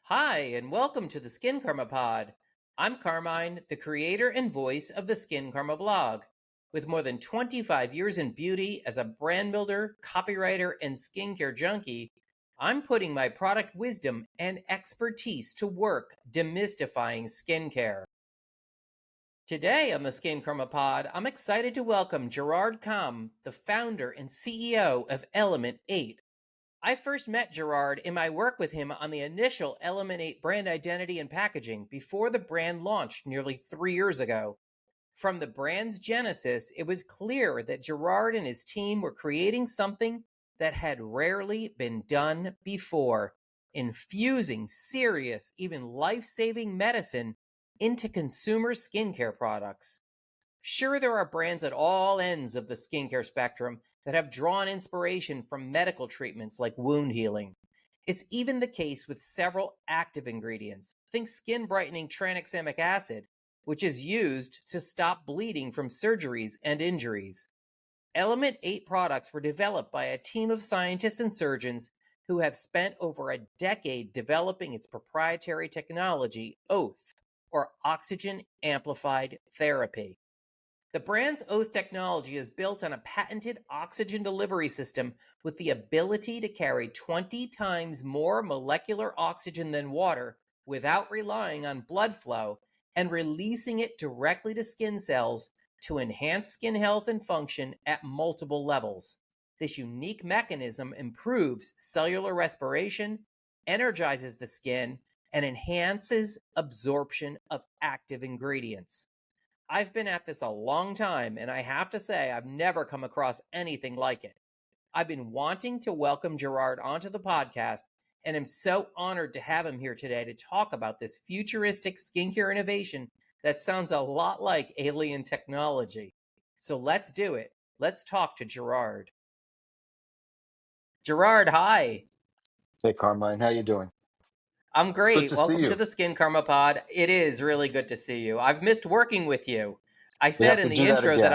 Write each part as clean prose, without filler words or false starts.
Hi, and welcome to the Skincarma Pod. I'm Carmine, the creator and voice of the Skincarma blog. With more than 25 years in beauty as a brand builder, copywriter, and skincare junkie, I'm putting my product wisdom and expertise to work demystifying skincare. Today on the Skincarma Pod, I'm excited to welcome Gerard Camme, the founder and CEO of Element 8. I first met Gerard in my work with him on the initial Element 8 brand identity and packaging before the brand launched nearly 3 years ago. From the brand's genesis, it was clear that Gerard and his team were creating something that had rarely been done before, infusing serious, even life-saving medicine into consumer skincare products. Sure, there are brands at all ends of the skincare spectrum that have drawn inspiration from medical treatments like wound healing. It's even the case with several active ingredients. Think skin brightening tranexamic acid, which is used to stop bleeding from surgeries and injuries. Element 8 products were developed by a team of scientists and surgeons who have spent over a decade developing its proprietary technology, OATH, or oxygen amplified therapy. The brand's Oath technology is built on a patented oxygen delivery system with the ability to carry 20 times more molecular oxygen than water without relying on blood flow and releasing it directly to skin cells to enhance skin health and function at multiple levels. This unique mechanism improves cellular respiration, energizes the skin, and enhances absorption of active ingredients. I've been at this a long time, and I have to say, I've never come across anything like it. I've been wanting to welcome Gerard onto the podcast, and am so honored to have him here today to talk about this futuristic skincare innovation that sounds a lot like alien technology. So let's do it. Let's talk to Gerard. Gerard, hi. Hey, Carmine, how you doing? I'm It's good great. to see Welcome to you. the Skincarma Pod. It is really good to see you. I've missed working with you. I We said have in to the do that intro that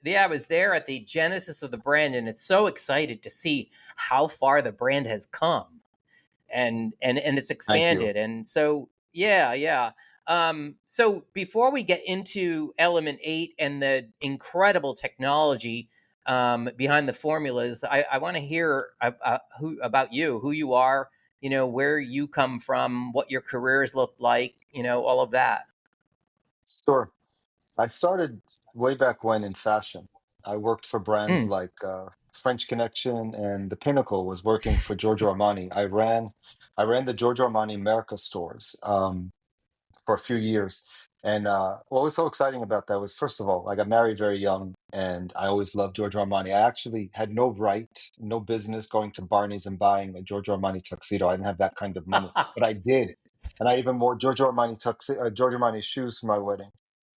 again. I was there at the genesis of the brand, and it's so excited to see how far the brand has come and it's Thank you. expanded. And so yeah. So before we get into Element 8 and the incredible technology behind the formulas, I want to hear about you, who you are, where you come from, what your careers look like, all of that. Sure. I started way back when in fashion. I worked for brands Mm. like French Connection, and the pinnacle was working for Giorgio Armani. I ran the Giorgio Armani America stores. For a few years. And what was so exciting about that was, first of all, I got married very young, and I always loved Giorgio Armani. I actually had no right, no business going to Barney's and buying a Giorgio Armani tuxedo. I didn't have that kind of money, but I did. And I even wore Giorgio Armani shoes for my wedding.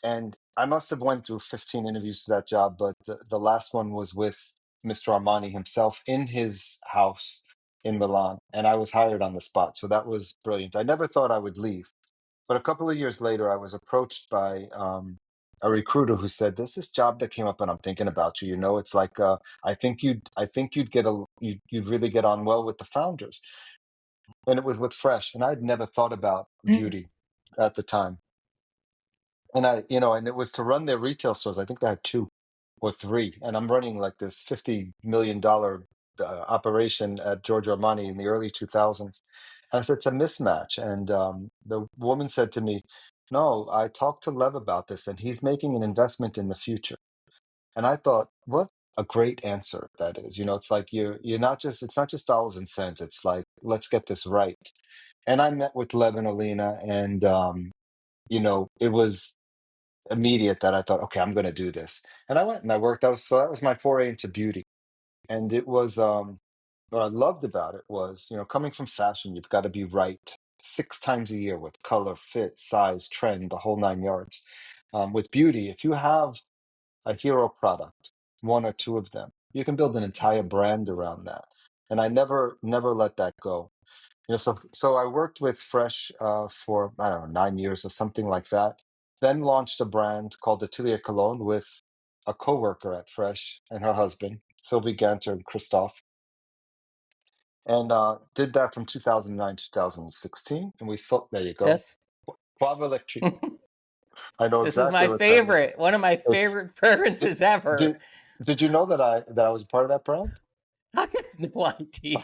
And I must have went through 15 interviews to that job, but the last one was with Mr. Armani himself in his house in Milan, and I was hired on the spot. So that was brilliant. I never thought I would leave. But a couple of years later, I was approached by a recruiter who said, "There's this job that came up, and I'm thinking about you. You know, it's like I think you'd you'd really get on well with the founders." And it was with Fresh, and I'd never thought about beauty at the time. And it was to run their retail stores. I think they had two or three, and I'm running like this $50 million operation at Giorgio Armani in the early 2000s. And I said, it's a mismatch. And the woman said to me, "No, I talked to Lev about this, and he's making an investment in the future." And I thought, what a great answer that is. It's like you're not just it's not just dollars and cents. It's like, let's get this right. And I met with Lev and Alina, and it was immediate that I thought, okay, I'm going to do this. And I went and I worked. That was my foray into beauty. And it was what I loved about it was, coming from fashion, you've got to be right 6 times a year with color, fit, size, trend, the whole 9 yards. With beauty, if you have a hero product, one or two of them, you can build an entire brand around that. And I never let that go. So I worked with Fresh for, I don't know, 9 years or something like that. Then launched a brand called Atelier Cologne with a coworker at Fresh and her husband, Sylvie Ganter and Christophe. and did that from 2009 2016, and we sold. There you go, This Poivre Electrique. I know this is exactly my what that is. favorite, one of my It's favorite did, fragrances ever. did you know that I was a part of that brand? I had no idea.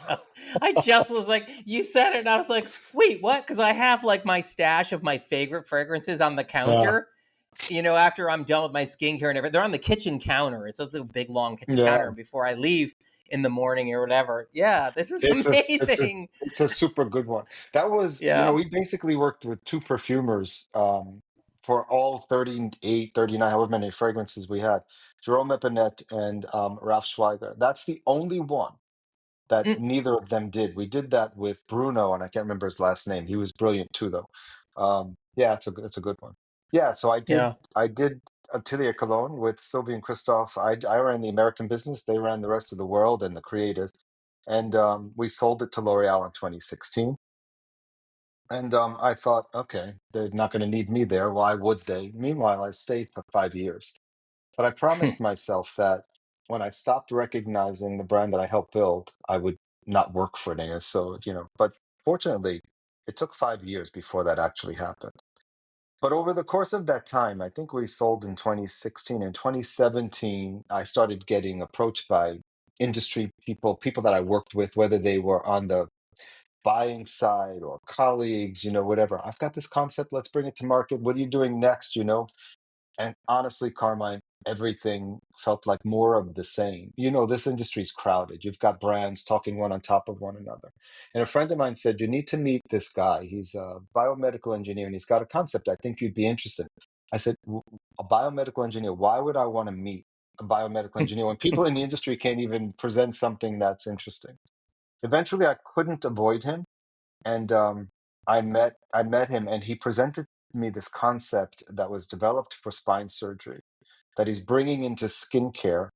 I just was like, you said it, and I was like, wait, what? Because I have like my stash of my favorite fragrances on the Yeah, counter. After I'm done with my skincare and everything, they're on the kitchen counter. It's a big long kitchen counter. yeah. And before I leave in the morning or whatever, yeah, this is It's a it's a amazing. it's a super good one. That was, Yeah. we basically worked with two perfumers for all 38, 39, however many fragrances we had. Jerome Epinette and Ralph Schweiger. That's the only one that Mm, neither of them did. We did that with Bruno, and I can't remember his last name. He was brilliant too, though. Yeah, it's a good one. Yeah, so yeah. I did Atelier Cologne with Sylvie and Christophe. I ran the American business. They ran the rest of the world and the creative, and we sold it to L'Oreal in 2016. And I thought, okay, they're not going to need me there. Why would they? Meanwhile, I stayed for 5 years. But I promised myself that when I stopped recognizing the brand that I helped build, I would not work for it anymore. So, but fortunately, it took 5 years before that actually happened. But over the course of that time, I think we sold in 2016. In 2017, I started getting approached by industry people, people that I worked with, whether they were on the buying side or colleagues, whatever. I've got this concept. Let's bring it to market. What are you doing next? And honestly, Carmine, everything felt like more of the same. This industry is crowded. You've got brands talking one on top of one another. And a friend of mine said, you need to meet this guy. He's a biomedical engineer and he's got a concept. I think you'd be interested. I said, a biomedical engineer, why would I want to meet a biomedical engineer when people in the industry can't even present something that's interesting? Eventually, I couldn't avoid him, and I met him, and he presented me this concept that was developed for spine surgery that he's bringing into skincare.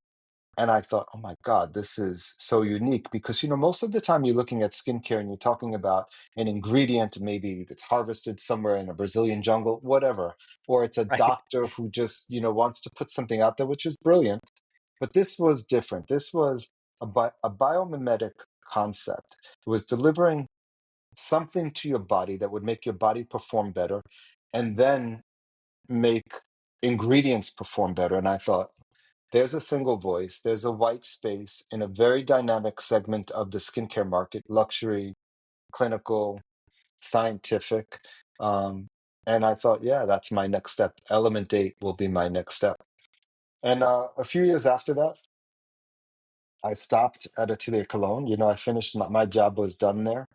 And I thought, oh my God, this is so unique because, most of the time you're looking at skincare and you're talking about an ingredient maybe that's harvested somewhere in a Brazilian jungle, whatever, or it's a Right. doctor who just, wants to put something out there, which is brilliant. But this was different. This was a biomimetic concept. It was delivering something to your body that would make your body perform better and then make ingredients perform better. And I thought, there's a single voice, there's a white space in a very dynamic segment of the skincare market, luxury, clinical, scientific. Um, and I thought, yeah, that's my next step. Element 8 will be my next step. And a few years after that, I stopped at Atelier Cologne. I finished my job was done there.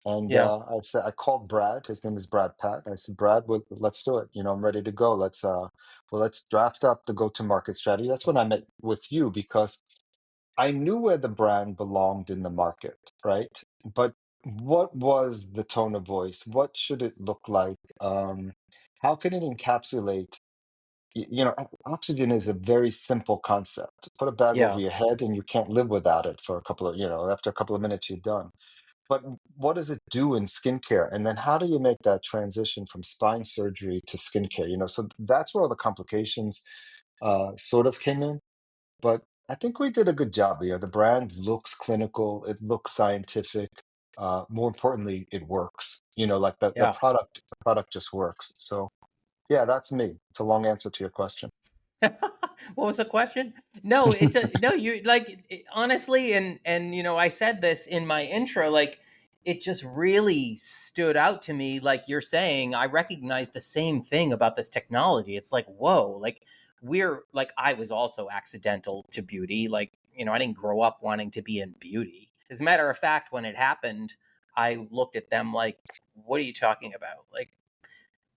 And Yeah. I said, I called Brad. His name is Brad Pat. I said, Brad, let's do it. I'm ready to go. Let's draft up the go-to-market strategy. That's when I met with you because I knew where the brand belonged in the market, right? But what was the tone of voice? What should it look like? How can it encapsulate oxygen is a very simple concept. Put a bag over Yeah. your head and you can't live without it for a couple of, after a couple of minutes, you're done. But what does it do in skincare? And then how do you make that transition from spine surgery to skincare? So that's where all the complications sort of came in. But I think we did a good job there. The brand looks clinical, it looks scientific. More importantly, it works. Like Yeah. the product just works. So yeah, that's me. It's a long answer to your question. What was the question? No, it's a no. You like honestly, and I said this in my intro. Like, it just really stood out to me. Like you're saying, I recognize the same thing about this technology. It's like, whoa, like we're like I was also accidental to beauty. Like, I didn't grow up wanting to be in beauty. As a matter of fact, when it happened, I looked at them like, what are you talking about? Like,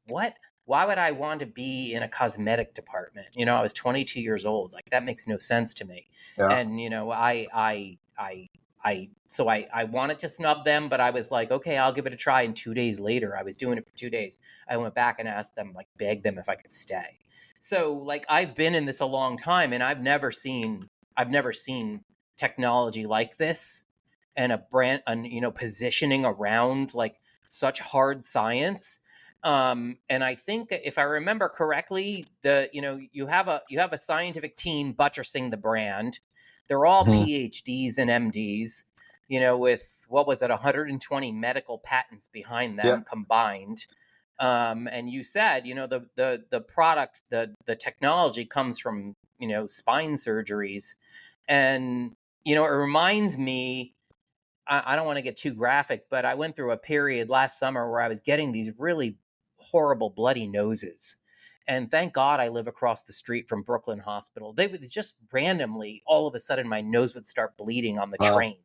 what? Why would I want to be in a cosmetic department? I was 22 years old. Like, that makes no sense to me. Yeah. And so I wanted to snub them, but I was like, okay, I'll give it a try. And 2 days later, I was doing it for 2 days. I went back and asked them, like, begged them if I could stay. So like, I've been in this a long time, and I've never seen technology like this, and a brand, and positioning around like such hard science. And I think if I remember correctly, you have a scientific team buttressing the brand. They're all Mhm. PhDs and MDs. with what was it, 120 medical patents behind Yeah. them combined. And you said, the product, the technology comes from, spine surgeries. And, it reminds me, I don't want to get too graphic, but I went through a period last summer where I was getting these really horrible bloody noses. And thank God I live across the street from Brooklyn Hospital. They would just randomly, all of a sudden, my nose would start bleeding on the Wow. train.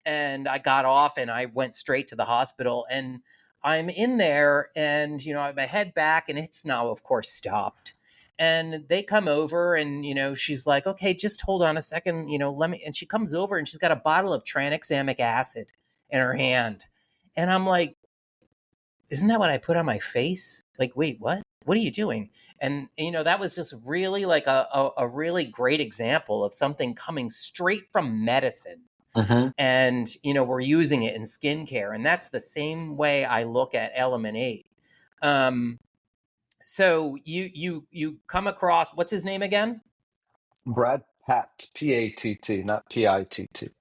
And I got off and I went straight to the hospital, and I'm in there, and I have my head back, and it's now of course stopped. And they come over, and she's like, okay, just hold on a second, let me. And she comes over and she's got a bottle of tranexamic acid in her hand. And I'm like, isn't that what I put on my face? Like, wait, what are you doing? And that was just really like a really great example of something coming straight from medicine. Hmm. And we're using it in skincare, and that's the same way I look at Element 8. So you come across, what's his name again? Brad Patt, Patt, not Pitt.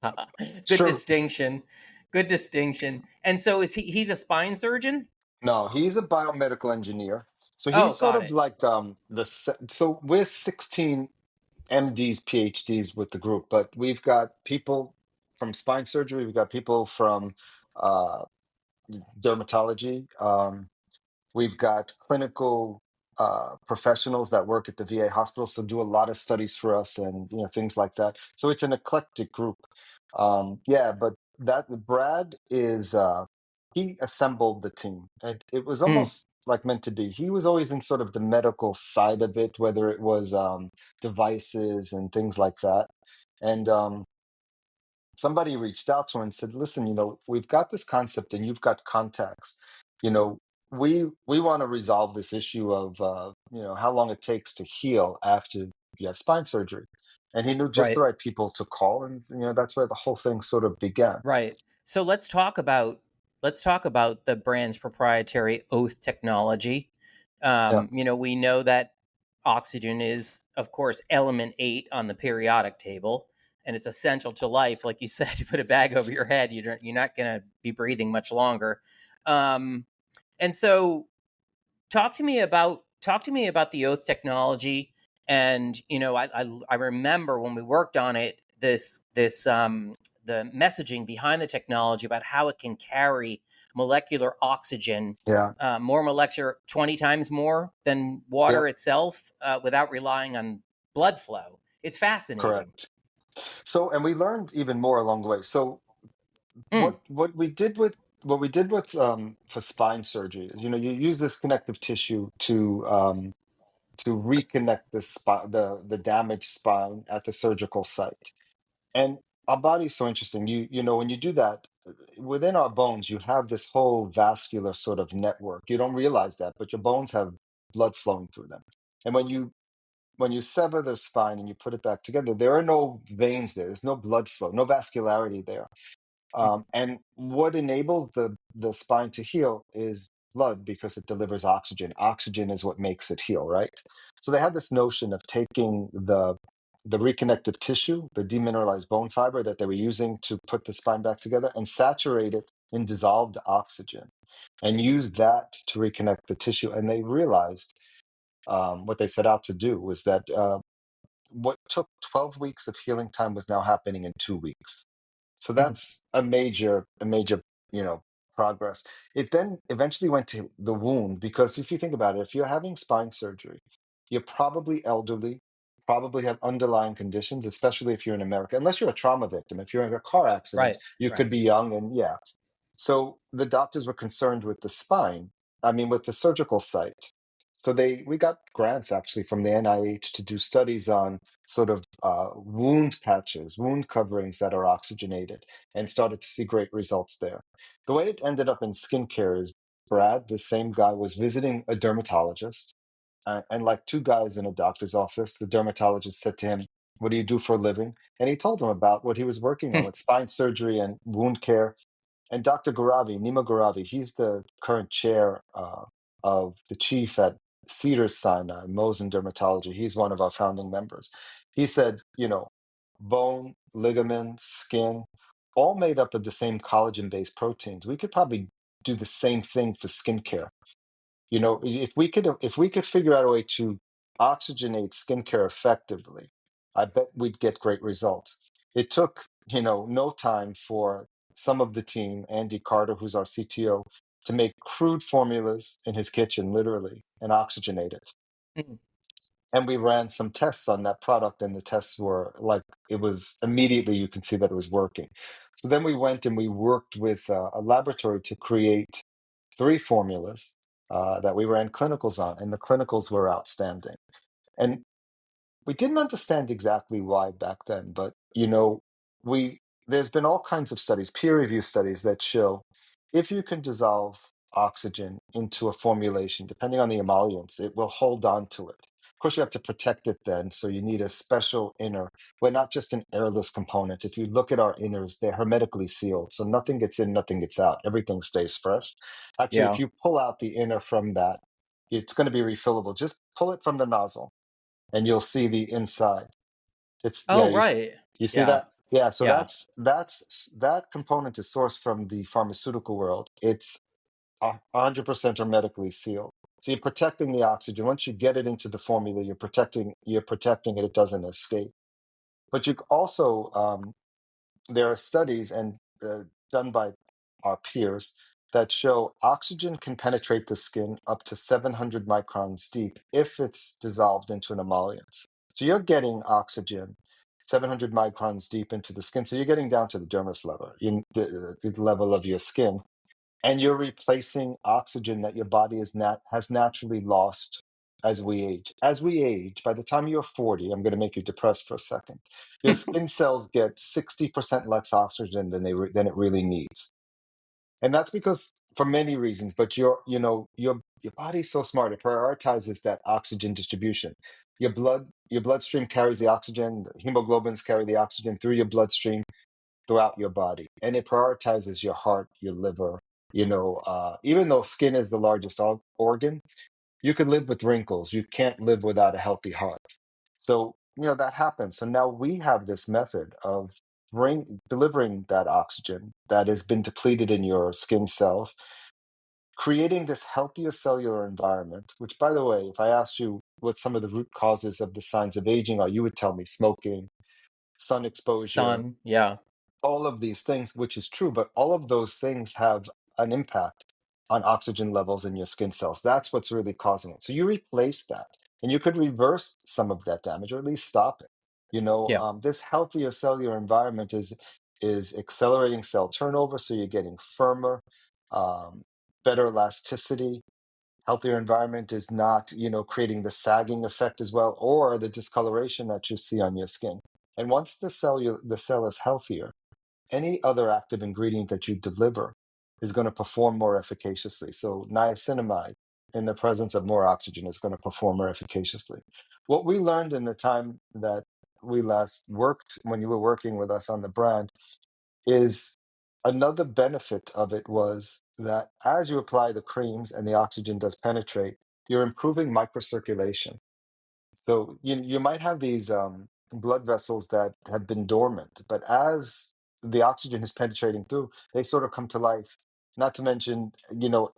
Good Sure. distinction. Good distinction. And so he's a spine surgeon? No, he's a biomedical engineer. So Oh, he's sort got of it. like so we're 16 MDs, PhDs with the group, but we've got people from spine surgery, we've got people from uh, dermatology. We've got clinical professionals that work at the VA hospital, so do a lot of studies for us and things like that. So it's an eclectic group. Yeah, but that Brad is he assembled the team. And it was Hmm. almost like meant to be. He was always in sort of the medical side of it, whether it was devices and things like that. And somebody reached out to him and said, listen, we've got this concept and you've got contacts. You know, we want to resolve this issue of how long it takes to heal after you have spine surgery. And he knew just the Right. right people to call, and that's where the whole thing sort of began. Right. So let's talk about the brand's proprietary oath technology. Yeah, We know that oxygen is, of course, element 8 on the periodic table, and it's essential to life. Like you said, you put a bag over your head, you're not going to be breathing much longer. Um, and so talk to me about the oath technology. And I remember when we worked on it, this the messaging behind the technology about how it can carry molecular oxygen, yeah, more molecular, 20 times more than yeah, water itself, without relying on blood flow. It's fascinating. correct. So, and we learned even more along the way. So, Mm, what we did with for spine surgery is, you use this connective tissue to reconnect the damaged spine at the surgical site. And our body's so interesting. When you do that, within our bones, you have this whole vascular sort of network. You don't realize that, but your bones have blood flowing through them. And when you sever the spine and you put it back together, there are no veins there. There's no blood flow, no vascularity there. mhm, And what enables the spine to heal is blood because it delivers oxygen. Oxygen is what makes it heal, right? So they had this notion of taking the reconnective tissue, the demineralized bone fiber that they were using to put the spine back together, and saturate it in dissolved oxygen, and use that to reconnect the tissue. And they realized what they set out to do was that what took 12 weeks of healing time was now happening in 2 weeks. So mhm, that's a major, you know, progress. It then eventually went to the wound because if you think about it, if you're having spine surgery, you're probably elderly, probably have underlying conditions, especially if you're in America, unless you're a trauma victim. If you're in a car accident, right, you could right. be young and yeah. So the doctors were concerned with the spine, I mean, with the surgical site. So we got grants actually from the NIH to do studies on sort of wound patches, wound coverings that are oxygenated, and started to see great results there. The way it ended up in skincare is Brad, the same guy, was visiting a dermatologist, and like two guys in a doctor's office, the dermatologist said to him, "What do you do for a living?" And he told him about what he was working on with spine surgery and wound care. And Dr. Garavi, Nima Garavi, he's the current chair of the chief at Cedars Sinai, Mohsen Dermatology. He's one of our founding members. He said, bone, ligament, skin, all made up of the same collagen-based proteins. We could probably do the same thing for skincare. You know, if we could figure out a way to oxygenate skincare effectively, I bet we'd get great results. It took, no time for some of the team, Andy Carter, who's our CTO, to make crude formulas in his kitchen, literally, and oxygenate it. Mm. And we ran some tests on that product, and the tests were like, it was immediately, you can see that it was working. So then we went and we worked with a laboratory to create three formulas that we ran clinicals on, and the clinicals were outstanding. And we didn't understand exactly why back then, but we there's been all kinds of studies, peer review studies that show if you can dissolve oxygen into a formulation, depending on the emollients, it will hold on to it. Of course, you have to protect it then, so you need a special inner. We're not just an airless component. If you look at our inners, they're hermetically sealed, so nothing gets in, nothing gets out. Everything stays fresh. Actually, if Yeah. you pull out the inner from that, it's going to be refillable. Just pull it from the nozzle and you'll see the inside. It's yeah, Oh, right. you see Yeah. that? Yeah, so Yeah. that component is sourced from the pharmaceutical world. It's 100% hermetically sealed. So you're protecting the oxygen. Once you get it into the formula, you're protecting it. It doesn't escape. But you also there are studies and done by our peers that show oxygen can penetrate the skin up to 700 microns deep if it's dissolved into an emollient. So you're getting oxygen 700 microns deep into the skin. So you're getting down to the dermis level, the level of your skin, and you're replacing oxygen that your body has naturally lost as we age. As we age, by the time you're 40, I'm going to make you depressed for a second. Your skin cells get 60% less oxygen than it really needs, and that's because for many reasons. But your body's so smart; it prioritizes that oxygen distribution. Your bloodstream carries the oxygen. The hemoglobins carry the oxygen through your bloodstream throughout your body, and it prioritizes your heart, your liver. Even though skin is the largest organ, you could live with wrinkles. You can't live without a healthy heart. So that happens. So now we have this method of delivering that oxygen that has been depleted in your skin cells, creating this healthier cellular environment. Which, by the way, if I asked you what some of the root causes of the signs of aging are, you would tell me smoking, sun exposure, Sun. Yeah. all of these things, which is true, but all of those things have an impact on oxygen levels in your skin cells. That's what's really causing it. So you replace that, and you could reverse some of that damage, or at least stop it. Yeah. This healthier cellular environment is accelerating cell turnover, so you're getting firmer, um, better elasticity. Healthier environment is not, creating the sagging effect as well, or the discoloration that you see on your skin. And once the cell is healthier, any other active ingredient that you deliver is going to perform more efficaciously. So niacinamide in the presence of more oxygen is going to perform more efficaciously. What we learned in the time that we last worked, when you were working with us on the brand, is another benefit of it was that as you apply the creams and the oxygen does penetrate, you're improving microcirculation. So you might have these blood vessels that have been dormant, but as the oxygen is penetrating through, they sort of come to life. Not to mention,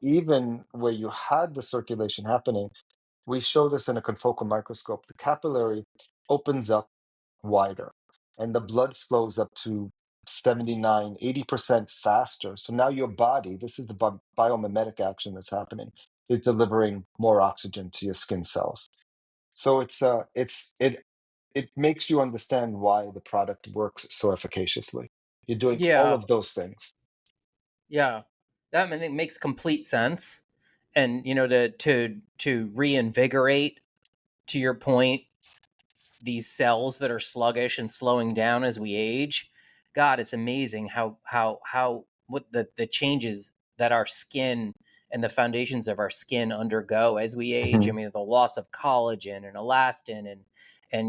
even where you had the circulation happening, we show this in a confocal microscope. The capillary opens up wider, and the blood flows up to 79, 80% faster. So now your body, this is the biomimetic action that's happening, is delivering more oxygen to your skin cells. So it makes you understand why the product works so efficaciously. You're doing all Yeah. of those things. Yeah. That I think makes complete sense. And to reinvigorate, to your point, these cells that are sluggish and slowing down as we age. God, it's amazing how what the changes that our skin and the foundations of our skin undergo as we age. I Mhm. mean, the loss of collagen and elastin, and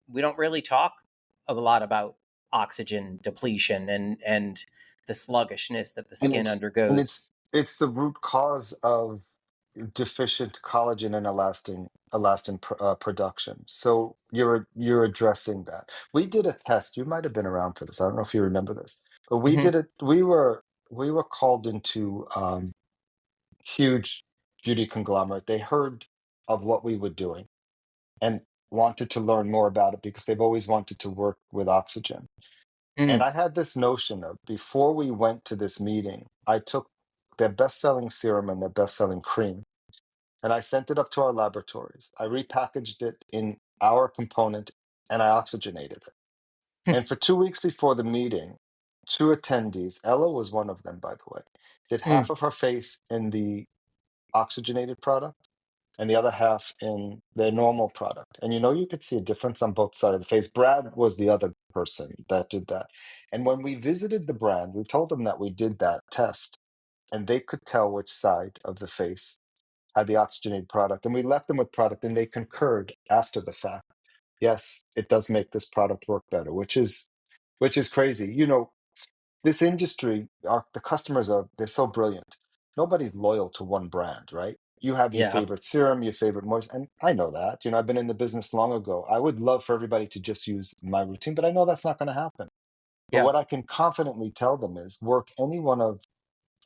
we don't really talk a lot about oxygen depletion and the sluggishness that the And skin it's and undergoes. it's it's the root cause of deficient collagen and elastin production. So you're addressing that. We did a test. You might have been around for this. I don't know if you remember this, but we Hmm. did it. We were called into huge beauty conglomerate. They heard of what we were doing and wanted to learn more about it because they've always wanted to work with oxygen. And Mm. I had this notion of before we went to this meeting, I took their best-selling serum and their best-selling cream, and I sent it up to our laboratories. I repackaged it in our component and I oxygenated it. And for 2 weeks before the meeting, two attendees, Ella was one of them, by the way, did half Mm. of her face in the oxygenated product and the other half in their normal product. And you could see a difference on both sides of the face. Brad was the other person that did that. And when we visited the brand, we told them that we did that test and they could tell which side of the face had the oxygenated product. And we left them with product and they concurred after the fact. Yes, it does make this product work better, which is crazy. This industry, the customers they're so brilliant. Nobody's loyal to one brand, right? You have your Yeah. favorite serum, your favorite moist, and I know that. I've been in the business long ago. I would love for everybody to just use my routine, but I know that's not going to happen. But Yeah. what I can confidently tell them is work any one of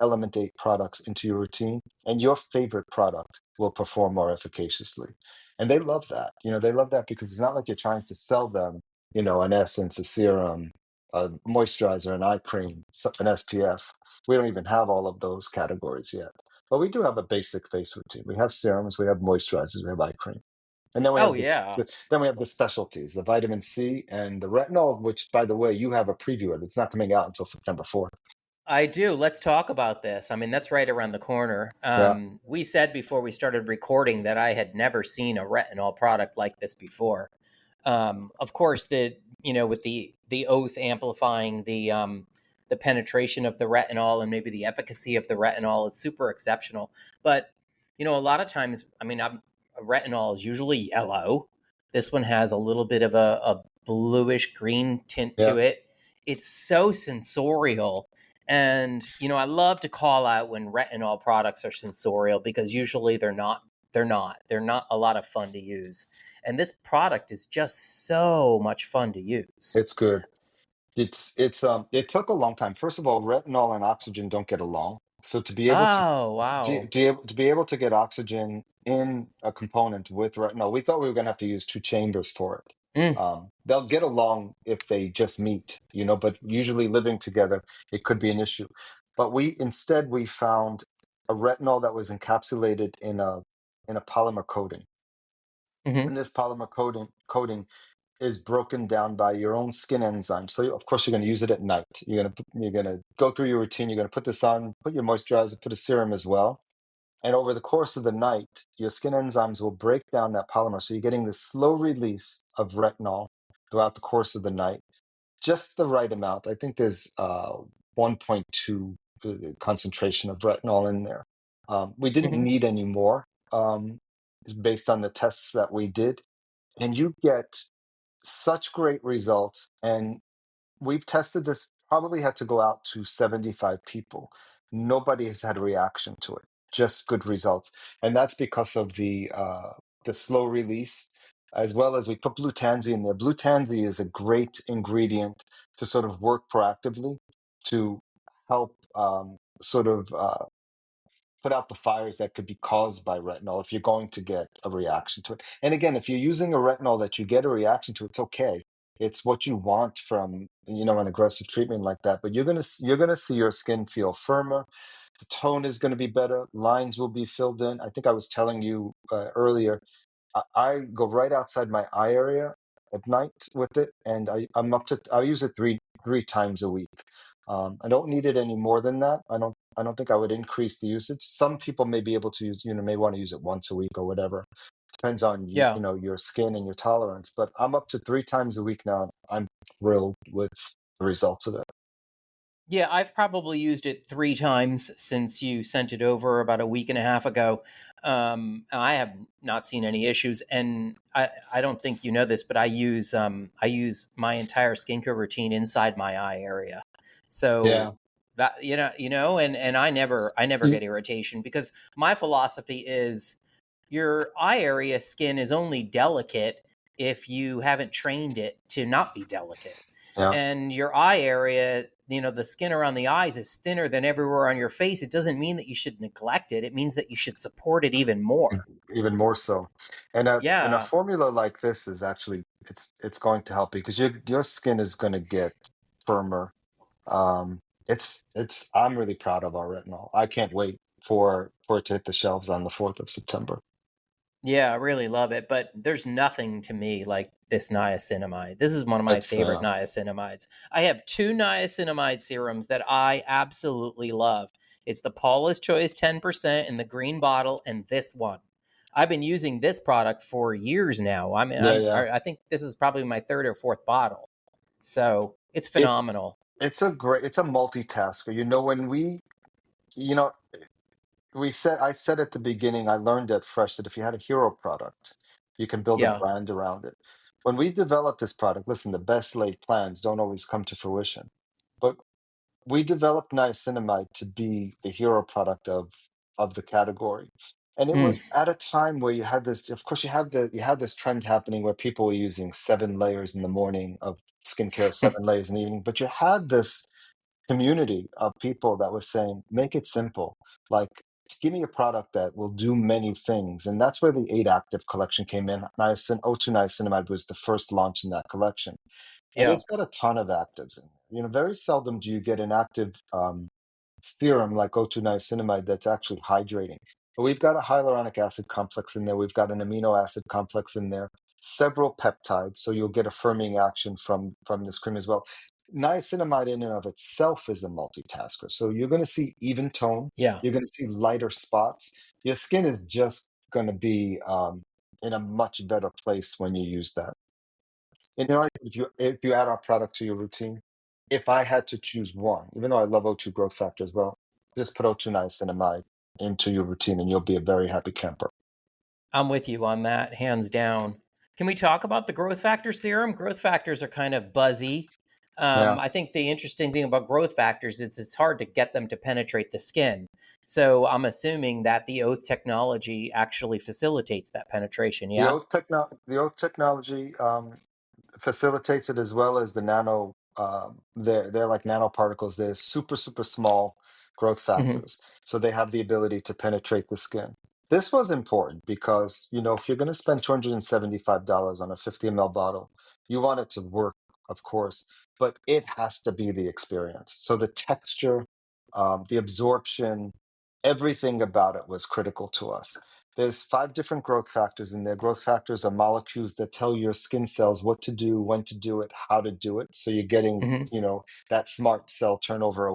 Element 8 products into your routine, and your favorite product will perform more efficaciously. And they love that. They love that because it's not like you're trying to sell them, an essence, a serum, a moisturizer, an eye cream, an SPF. We don't even have all of those categories yet. But we do have a basic face routine. We have serums, we have moisturizers, we have eye cream. And then we Oh, have this. yeah. Then we have the specialties, the vitamin C and the retinol, which, by the way, you have a preview of. It's not coming out until September 4th. I do. Let's talk about this. I mean, that's right around the corner. Yeah, We said before we started recording that I had never seen a retinol product like this before. Of course, with the oath amplifying the penetration of the retinol and maybe the efficacy of the retinol, it's super exceptional. But a lot of times, I mean, retinol is usually yellow. This one has a little bit of a bluish green tint yeah. to it. It's so sensorial. And I love to call out when retinol products are sensorial because usually they're not. They're not a lot of fun to use. And this product is just so much fun to use. It's good. It took a long time. First of all, retinol and oxygen don't get along. So to be able to Oh, wow. to be able to get oxygen in a component with retinol, we thought we were going to have to use two chambers for it. Mm, They'll get along if they just meet, but usually living together, it could be an issue. But we found a retinol that was encapsulated in a polymer coating. hmm And this polymer coating is broken down by your own skin enzyme. So of course you're going to use it at night. You're going to go through your routine. You're going to put this on, put your moisturizer, put a serum as well. And over the course of the night, your skin enzymes will break down that polymer. So you're getting this slow release of retinol throughout the course of the night, just the right amount. I think there's 1.2 concentration of retinol in there. We didn't hmm need any more based on the tests that we did. And you get such great results. And we've tested this, probably had to go out to 75 people. Nobody has had a reaction to it, just good results. And that's because of the slow release, as well as we put blue tansy in there. Blue tansy is a great ingredient to sort of work proactively to help sort of put out the fires that could be caused by retinol if you're going to get a reaction to it. And again, if you're using a retinol that you get a reaction to, it's okay. It's what you want from an aggressive treatment like that. But you're gonna see your skin feel firmer. The tone is going to be better. Lines will be filled in. I think I was telling you earlier. I go right outside my eye area at night with it, and I use it three times a week. I don't need it any more than that. I don't think I would increase the usage. Some people may be able to use, may want to use it once a week or whatever. Depends on Yeah. your skin and your tolerance. But I'm up to 3 times a week now. I'm thrilled with the results of it. Yeah, I've probably used it 3 times since you sent it over about a week and a half ago. I have not seen any issues, and I don't think you know this, but I use my entire skincare routine inside my eye area. So Yeah. That and I never You- get irritation because my philosophy is your eye area skin is only delicate if you haven't trained it to not be delicate. Yeah, And your eye area, the skin around the eyes is thinner than everywhere on your face. It doesn't mean that you should neglect it. It means that you should support it even more. even more so. And a Yeah. formula like this is actually it's going to help because your skin is going to get firmer. It's I'm really proud of our retinol. I can't wait for it to hit the shelves on the 4th of September. Yeah, I really love it, but there's nothing to me like this niacinamide. This is one of my It's favorite niacinamides. I have two niacinamide serums that I absolutely love. It's the Paula's Choice 10% in the green bottle and this one. I've been using this product for years now. I mean, yeah, yeah. I think this is probably my third or fourth bottle. So, it's It phenomenal. it's a multitasker. When you know I said at the beginning, I learned at Fresh that if you had a hero product, you can build a Yeah. brand around it. When we developed this product, listen, the best laid plans don't always come to fruition. But we developed niacinamide to be the hero product of the category. And it Mm, was at a time where you had this, of course, you had this trend happening where people were using 7 layers in the morning of skincare, 7 layers in the evening, but you had this community of people that was saying, make it simple. Like, give me a product that will do many things. And that's where the 8 active collection came in. O2 niacinamide was the first launch in that collection. And yeah. it's got a ton of actives in there. Very seldom do you get an active serum like O2 niacinamide that's actually hydrating. But we've got a hyaluronic acid complex in there. We've got an amino acid complex in there, several peptides. So you'll get a firming action from this cream as well. Niacinamide in and of itself is a multitasker. So you're going to see even tone. Yeah. You're going to see lighter spots. Your skin is just going to be in a much better place when you use that. If you add our product to your routine, if I had to choose one, even though I love O2 growth factor as well, just put O2 niacinamide into your routine and you'll be a very happy camper. I'm with you on that, hands down. Can we talk about the growth factor serum? Growth factors are kind of buzzy. Yeah. I think the interesting thing about growth factors is it's hard to get them to penetrate the skin. So I'm assuming that the oath technology actually facilitates that penetration. Yeah. The oath technology facilitates it as well as the nano. They're like nanoparticles. They're super super small growth Hmm. factors, so they have the ability to penetrate the skin. This was important because if you're going to spend $275 on a 50 ml bottle, you want it to work, of course, but it has to be the experience. So the texture, the absorption, everything about it was critical to us. There's 5 different growth factors in there. Growth factors are molecules that tell your skin cells what to do, when to do it, how to do it. So you're getting, Hmm. that smart cell turnover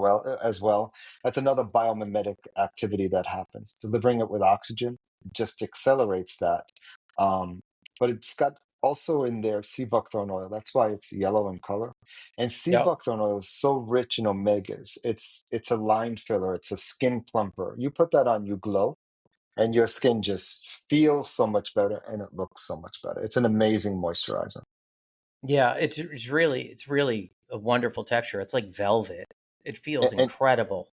as well. That's another biomimetic activity that happens. Delivering it with oxygen just accelerates that. Um, but it's got also in there sea buckthorn oil. That's why it's yellow in color. And sea Yep. buckthorn oil is so rich in omegas. It's a line filler. It's a skin plumper. You put that on, you glow and your skin just feels so much better and it looks so much better. It's an amazing moisturizer Yeah. It's really a wonderful texture. It's like velvet. It feels and, incredible.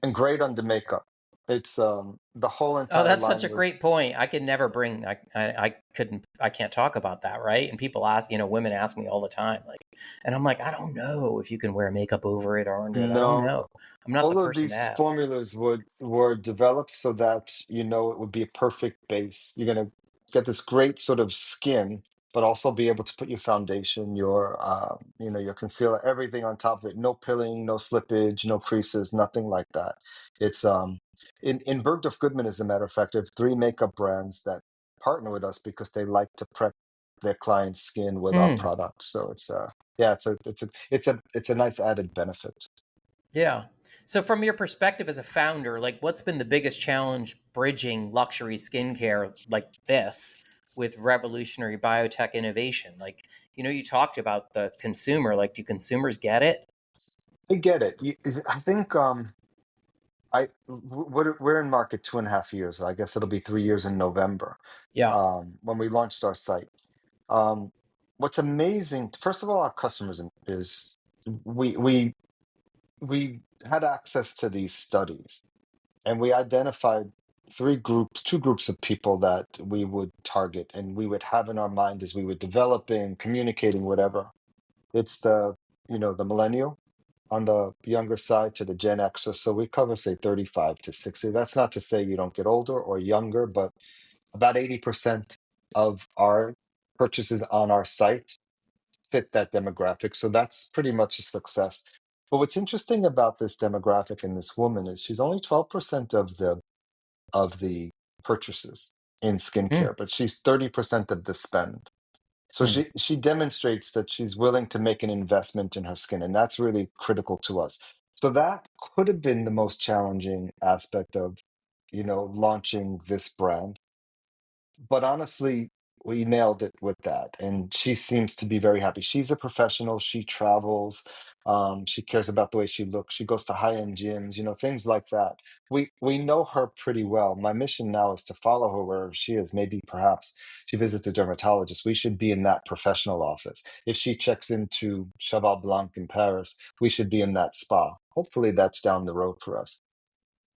and great under makeup. It's the whole Oh, entire that's such line a was great point. I could never bring. I can't talk about that, right? And people ask, women ask me all the time, like, and I'm like, I don't know if you can wear makeup over it or under it. I don't no. know. I'm not the All of person to these ask. formulas were developed so that it would be a perfect base. You're gonna get this great sort of skin, but also be able to put your foundation, your concealer, everything on top of it. No pilling, no slippage, no creases, nothing like that. It's in Bergdorf Goodman, as a matter of fact, there are 3 makeup brands that partner with us because they like to prep their client's skin with our Hmm. product. So it's yeah, it's a nice added benefit. Yeah. So, from your perspective as a founder, like, what's been the biggest challenge bridging luxury skincare like this with revolutionary biotech innovation? Like, you talked about the consumer. Like, do consumers get it? I get it. I think we're in market 2.5 years. I guess it'll be 3 years in November, Yeah. when we launched our site. Um, what's amazing, first of all, our customers is we had access to these studies, and we identified two groups of people that we would target and we would have in our mind as we were developing, communicating, whatever. It's the millennial on the younger side to the Gen Xer. So we cover, say, 35 to 60. That's not to say you don't get older or younger, but about 80% of our purchases on our site fit that demographic. So that's pretty much a success. But what's interesting about this demographic and this woman is she's only 12% of the purchases in Mm, skincare, but she's 30% of the spend. So mm, she demonstrates that she's willing to make an investment in her skin, and that's really critical to us. So that could have been the most challenging aspect of, launching this brand. But honestly, we nailed it with that. And she seems to be very happy. She's a professional. She travels. She cares about the way she looks. She goes to high-end gyms, things like that. We know her pretty well. My mission now is to follow her wherever she is. Maybe perhaps she visits a dermatologist. We should be in that professional office. If she checks into Cheval Blanc in Paris, we should be in that spa. Hopefully that's down the road for us.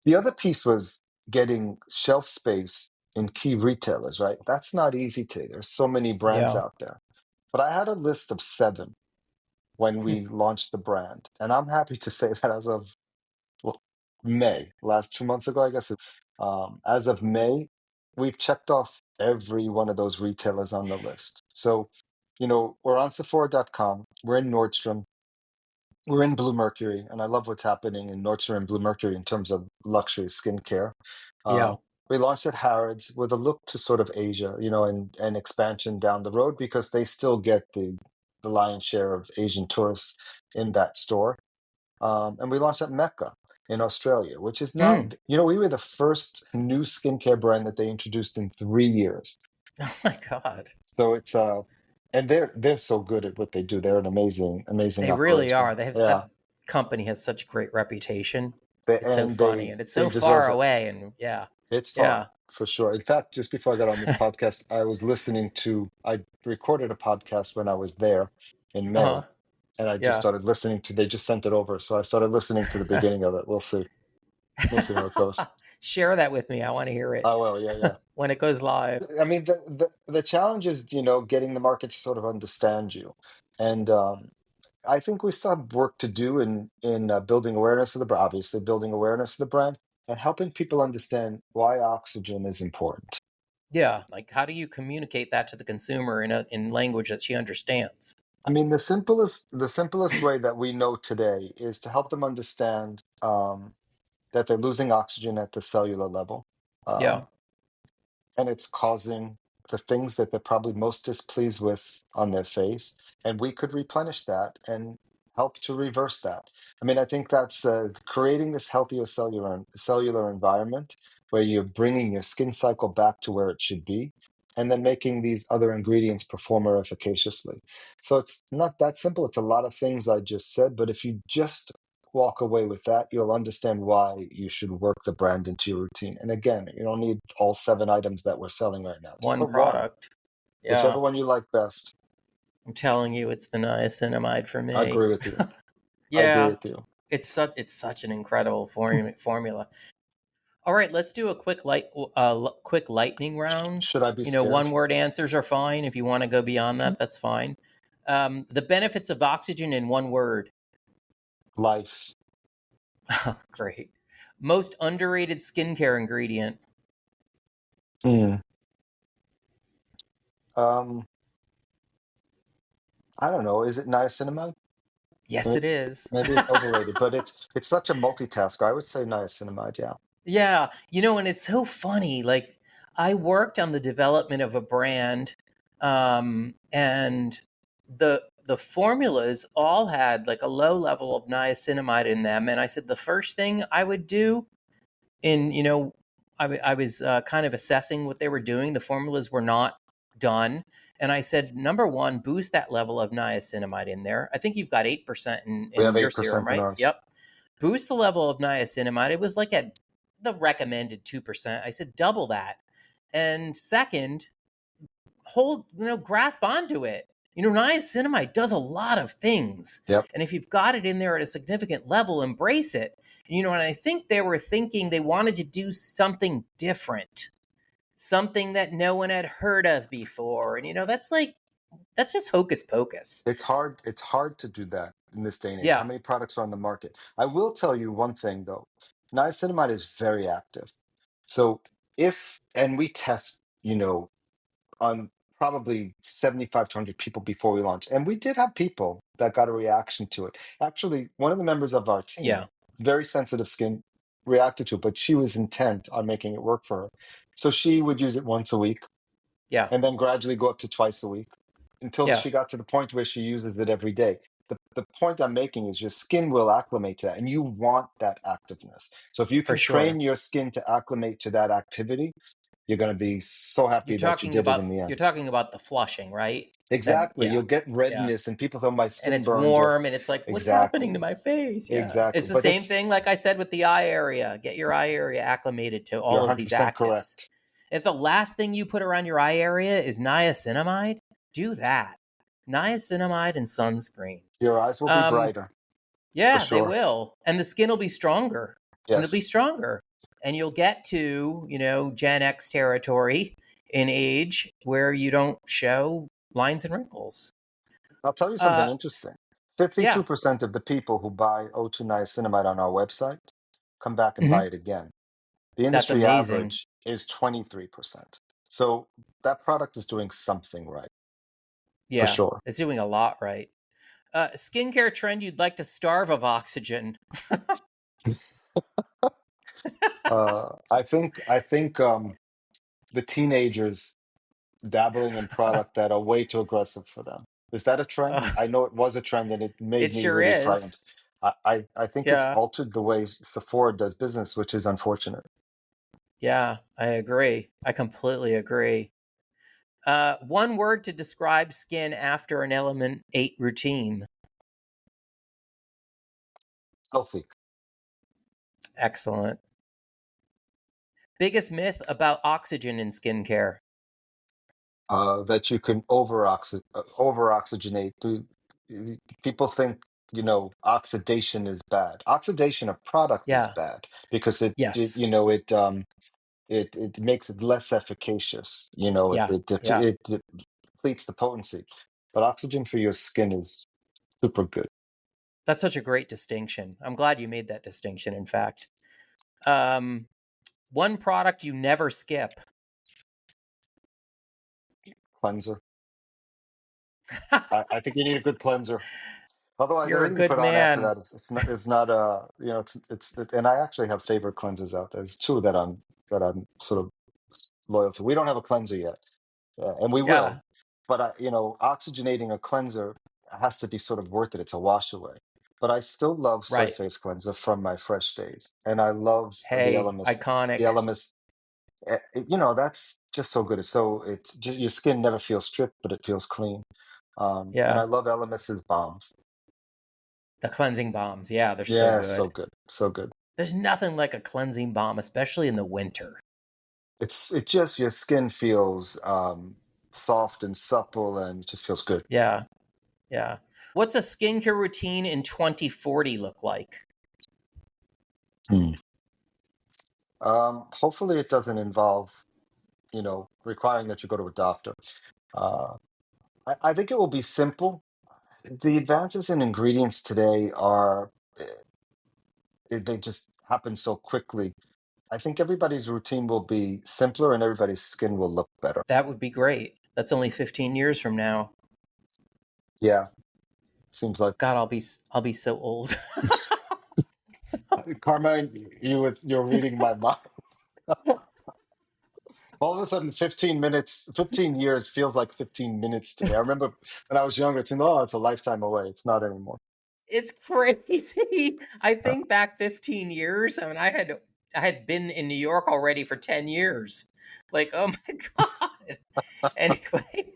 The other piece was getting shelf space in key retailers, right? That's not easy today. There's so many brands yeah. out there. But I had a list of 7 when Hmm. we launched the brand. And I'm happy to say that as of well, May, last 2 months ago, I guess, as of May, we've checked off every one of those retailers on the list. So, we're on Sephora.com, we're in Nordstrom, we're in Blue Mercury, and I love what's happening in Nordstrom and Blue Mercury in terms of luxury skincare. Yeah. Um, we launched at Harrods with a look to sort of Asia, and expansion down the road because they still get the lion's share of Asian tourists in that store. And we launched at Mecca in Australia, which is Mm. not, we were the first new skincare brand that they introduced in 3 years. Oh my God. So and they're so good at what they do. They're an amazing They really operation. are. They have Yeah. that company has such great reputation. They It's so and funny they and it's they so far deserve it. away. And yeah, It's yeah. fun for sure. In fact, just before I got on this podcast, I recorded a podcast when I was there in Uh-huh. May, and I just Yeah. started listening to, they just sent it over. So I started listening to the beginning of it. We'll see. We'll see how it goes. Share that with me. I want to hear it Oh, well, yeah, yeah. when it goes live. I mean, the challenge is, getting the market to sort of understand you. And I think we still have work to do in building awareness of the brand, obviously building awareness of the brand and helping people understand why oxygen is important. Yeah. Like, how do you communicate that to the consumer in language that she understands? I mean, the simplest way that we know today is to help them understand that they're losing oxygen at the cellular level. Yeah. Um, and it's causing the things that they're probably most displeased with on their face. And we could replenish that and help to reverse that. I mean, I think that's creating this healthier cellular environment where you're bringing your skin cycle back to where it should be, and then making these other ingredients perform more efficaciously. So it's not that simple. It's a lot of things I just said, but if you just walk away with that, you'll understand why you should work the brand into your routine. And again, you don't need all 7 items that we're selling right now. Just One put one, product. whichever Yeah. one you like best. I'm telling you, it's the niacinamide for I me. agree with you. I agree Yeah. with you. It's such an incredible formula. All right, let's do a quick lightning round. Should I be One scared? word answers are fine. If you want to go beyond that, that's fine. The benefits of oxygen in one word. Life. Great. Most underrated skincare ingredient. Hmm. Um, I don't know. Is it niacinamide? Yes, May- it is. Maybe it's overrated, but it's such a multitasker. I would say niacinamide. Yeah. Yeah, and it's so funny. Like, I worked on the development of a brand, and the formulas all had like a low level of niacinamide in them. And I said the first thing I would do, in I was kind of assessing what they were doing. The formulas were not done, and I said, number one, boost that level of niacinamide in there. I think you've got 8% in We have your serum, 8% in right? ours. Yep. Boost the level of niacinamide. It was like at the recommended 2%. I said double that. And second, grasp onto it. Niacinamide does a lot of things. Yep. And if you've got it in there at a significant level, embrace it. And I think they were thinking they wanted to do something different, something that no one had heard of before. And, that's just hocus pocus. It's hard. It's hard to do that in this day and age. How Yeah. many products are on the market? I will tell you one thing though. Niacinamide is very active. So and we test, on probably 75 to 100 people before we launch. And we did have people that got a reaction to it. Actually, one of the members of our team, Yeah. very sensitive skin, reacted to it, but she was intent on making it work for her. So she would use it once a week Yeah. and then gradually go up to twice a week until Yeah. she got to the point where she uses it every day. The point I'm making is your skin will acclimate to that, and you want that activeness. So if you For can sure. train your skin to acclimate to that activity, you're going to be so happy that you did it in the You're end. talking about the flushing, right? Exactly. Yeah. You'll get Yeah. redness, and people say, "Oh, my And skin it's burned," or warm and it's like, what's happening to exactly, my face? Yeah. exactly. It's the But same thing, like I said, with the eye area. Get your eye area acclimated to you're all of these 100% actives. correct. If the last thing you put around your eye area is niacinamide, do that. Niacinamide and sunscreen. Your eyes will be brighter, for Yeah, they sure. will. And the skin will be stronger. And it'll be Yes. stronger. And you'll get to, Gen X territory in age where you don't show lines and wrinkles. I'll tell you something interesting. Yeah. 52% of the people who buy O2 niacinamide on our website come back and buy Mhm. it again. The That's industry amazing. average is 23%. So that product is doing something right, for Yeah, sure. it's doing a lot right. Skincare trend you'd like to starve of oxygen. I think the teenagers dabbling in product that are way too aggressive for them. Is that a trend? Uh, I know it was a trend and it made it me sure really is. frightened. I think it's Yeah. altered the way Sephora does business, which is unfortunate. Yeah, I agree. I completely agree. One word to describe skin after an Element 8 routine. Healthy. Excellent. Biggest myth about oxygen in skincare. That you can over oxygenate. People think, oxidation is bad. Oxidation of product is Yeah. bad because it, it Yes. you know it it makes it less efficacious. Yeah. Yeah. It depletes the potency. But oxygen for your skin is super good. That's such a great distinction. I'm glad you made that distinction, in fact. Um, one product you never skip. Cleanser. I think you need a good cleanser. Otherwise, You're a everything you good put on after man. that is not and I actually have favorite cleansers out there. There's two that I'm sort of loyal to. We don't have a cleanser yet, and we Yeah. will. But oxygenating a cleanser has to be sort of worth it. It's a wash away. But I still love Right. Surface Cleanser from my fresh days, and I love the Hey, Elemis. The iconic. Elemis, that's just so good. It's just your skin never feels stripped, but it feels clean. And Yeah. I love Elemis's bombs. The cleansing bombs. Yeah, they're so Yeah, so good. good, so good. There's nothing like a cleansing balm, especially in the winter. It just your skin feels soft and supple and it just feels good. Yeah. Yeah. What's a skincare routine in 2040 look like? Hmm. Hopefully it doesn't involve, requiring that you go to a doctor. Uh, I think it will be simple. The advances in ingredients today they just happen so quickly. I think everybody's routine will be simpler and everybody's skin will look better. That would be great. That's only 15 years from now. Yeah, seems like. God, I'll be so old. Carmine, you're reading my mind. All of a sudden, 15 minutes, 15 years feels like 15 minutes to me. I remember when I was younger, it's a lifetime away. It's not anymore. It's crazy. I think back 15 years. I mean, I had been in New York already for 10 years. Like, oh my God. Anyway,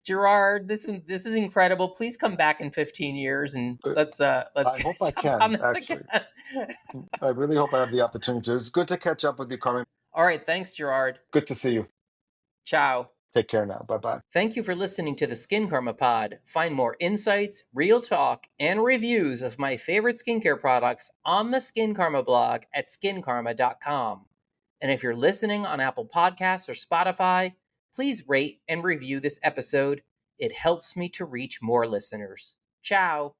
Gerard, this is incredible. Please come back in 15 years and Uh, let's I hope I catch up on can, this again. actually. I really hope I have the opportunity to. It's good to catch up with you, Carmen. All right, thanks, Gerard. Good to see you. Ciao. Take care now. Bye-bye. Thank you for listening to the Skin Karma Pod. Find more insights, real talk, and reviews of my favorite skincare products on the Skin Karma blog at skinkarma.com. And if you're listening on Apple Podcasts or Spotify, please rate and review this episode. It helps me to reach more listeners. Ciao.